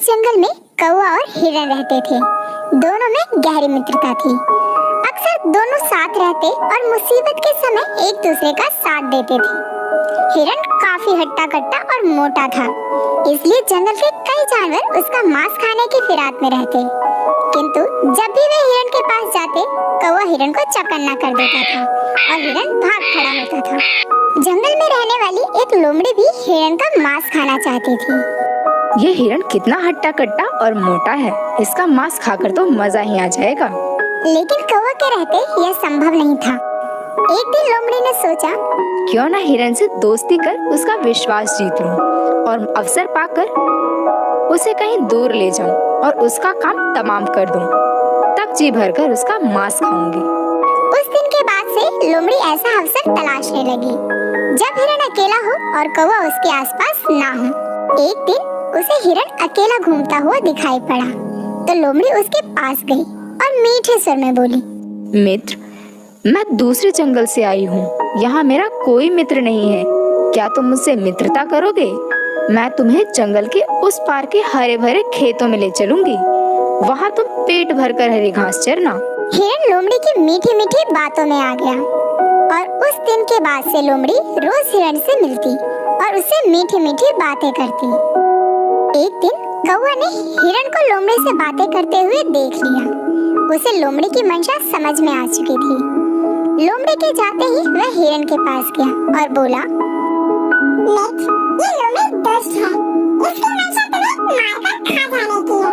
जंगल में कौवा और हिरन रहते थे। दोनों में गहरी मित्रता थी। अक्सर दोनों साथ रहते और मुसीबत के समय एक दूसरे का साथ देते थे। हिरन काफी हट्टा कट्टा और मोटा था, इसलिए जंगल के कई जानवर उसका मांस खाने की फिराक में रहते। किंतु जब भी वे हिरन के पास जाते, कौवा हिरन को चौकन्ना कर देता था और हिरन भाग खड़ा होता था। जंगल में रहने वाली एक लोमड़ी भी हिरन का मांस खाना चाहती थी। ये हिरन कितना हट्टा कट्टा और मोटा है, इसका मांस खाकर तो मजा ही आ जाएगा। लेकिन कौवा के रहते यह संभव नहीं था। एक दिन लोमड़ी ने सोचा, क्यों ना हिरन से दोस्ती कर उसका विश्वास जीत लूं और अवसर पाकर उसे कहीं दूर ले जाऊं और उसका काम तमाम कर दूं। तब जी भरकर उसका मांस खाऊंगी। उस दिन के बाद से लोमड़ी ऐसा अवसर तलाशने लगी जब हिरन अकेला हो और कौवा उसके आसपास ना हो। एक दिन उसे हिरन अकेला घूमता हुआ दिखाई पड़ा, तो लोमड़ी उसके पास गई और मीठे स्वर में बोली, मित्र, मैं दूसरे जंगल से आई हूँ। यहाँ मेरा कोई मित्र नहीं है। क्या तुम मुझसे मित्रता करोगे? मैं तुम्हें जंगल के उस पार के हरे भरे खेतों में ले चलूंगी। वहाँ तुम पेट भरकर हरी घास चरना। हिरन लोमड़ी की मीठी मीठी बातों में आ गया और उस दिन के बाद से लोमड़ी रोज हिरन से मिलती और उससे मीठी मीठी बातें करती। एक दिन कौवा ने हिरन को लोमड़ी से बातें करते हुए देख लिया। उसे लोमड़ी की मंशा समझ में आ चुकी थी। लोमड़ी के जाते ही वह हिरन के पास गया और बोला, मित्र, ये लोमड़ी दुष्ट है। इसकी मंशा तुम्हें मारकर खा जाने की है।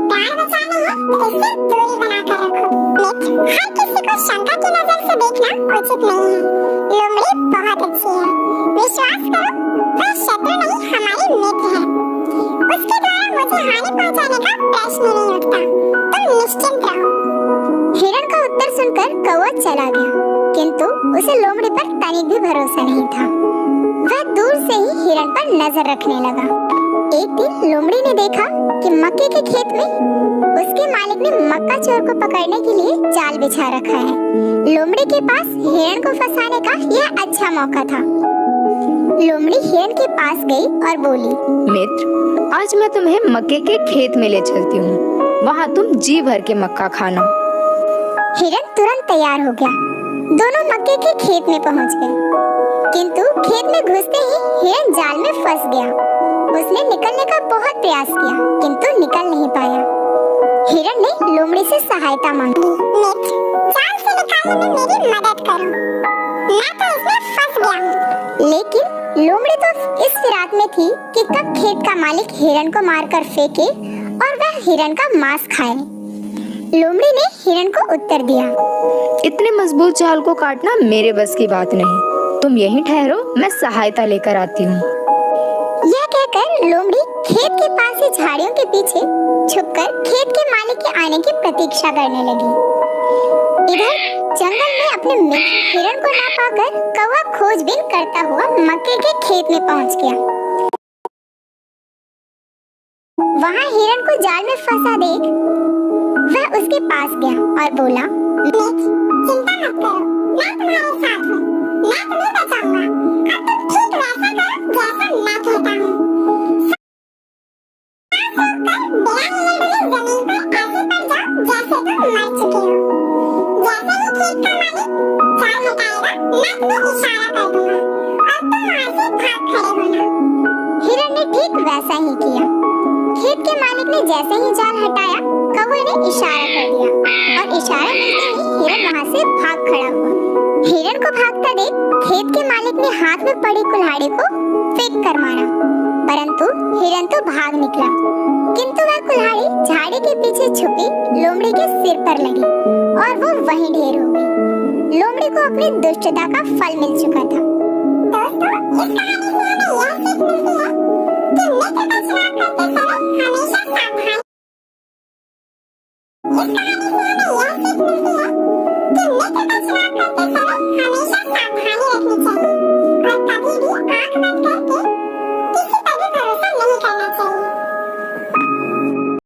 प्राण बचाने हैं तो इससे दूरी बनाकर रखो। मित्र, हर किसी को शंका की नजर से देखना उचित नहीं है। लोमड़ी बहुत अच्छी है, विश्वास करो, वह शत्रु नहीं हमारी मित्र है। उसके द्वारा मुझे हानि पहुंचाने का प्रश्न नहीं उठता। तुम निश्चिंत रहो। हिरन का उत्तर सुनकर कौवा चला गया, किंतु उसे लोमड़ी पर तनिक भी भरोसा नहीं था। वह दूर से ही हिरन पर नजर रखने लगा। एक दिन लोमड़ी ने देखा कि मक्के के खेत में उसके मालिक ने मक्का चोर को पकड़ने के लिए जाल बिछा रखा है। लोमड़ी के पास हिरन को फंसाने का यह अच्छा मौका था। लोमड़ी हिरन के पास गई और बोली, मित्र, आज मैं तुम्हें मक्के के खेत में ले चलती हूँ। वहाँ तुम जी भर के मक्का खाना। हिरन तुरंत तैयार हो गया। दोनों मक्के के खेत में पहुँच गए, किंतु खेत में घुसते ही हिरन जाल में फंस गया। उसने निकलने का बहुत प्रयास किया, किंतु निकल नहीं पाया। हिरन ने लोमड़ी से सहायता मांगी। मित्र, जाल से निकालने में मेरी मदद करो, मैं तो इसमें फंस गया हूँ। लेकिन लोमड़ी तो इस फिराक में थी कि कब खेत का मालिक हिरन को मारकर फेंके और वह हिरन का मांस खाए। लोमड़ी ने हिरन को उत्तर दिया, इतने मजबूत जाल को काटना मेरे बस की बात नहीं। तुम यहीं ठहरो, मैं सहायता लेकर आती हूँ। यह कहकर लोमड़ी खेत के पास ही झाड़ियों के पीछे छुपकर खेत के मालिक के आने की प्रतीक्षा करने लगी। इधर जंगल में अपने मित्र हिरन को ना पाकर कौवा खोजबीन करता हुआ मक्के के खेत में पहुंच गया। वहां हिरन को जाल में फंसा देख वह उसके पास गया और बोला, मित्र, चिंता मत करो, मैं तुम्हारे साथ हूँ, मैं तुम्हें बचाऊंगा। अब तुम ठीक वैसा करो जैसा मैं कहता हूँ। हिरन ने ठीक वैसा ही किया। खेत के मालिक ने जैसे ही जाल हटाया, कौवे ने इशारा कर दिया और इशारा मिलते ही हिरन वहाँ से भाग खड़ा हुआ। हिरन को भागता देख खेत के मालिक ने हाथ में पड़ी कुल्हाड़ी को फेंक कर मारा, परंतु हिरन तो भाग निकला। किंतु वह कुल्हाड़ी झाड़ी के पीछे छुपी लोमड़ी के सिर पर लगी और वो वहीं ढेर हो गई। लोमड़ी को अपनी दुष्टता का फल मिल चुका था। दोस्तों, इस कहानी से हमें यह सीख मिलती है कि मित्र का चुनाव करते समय हमेशा सावधान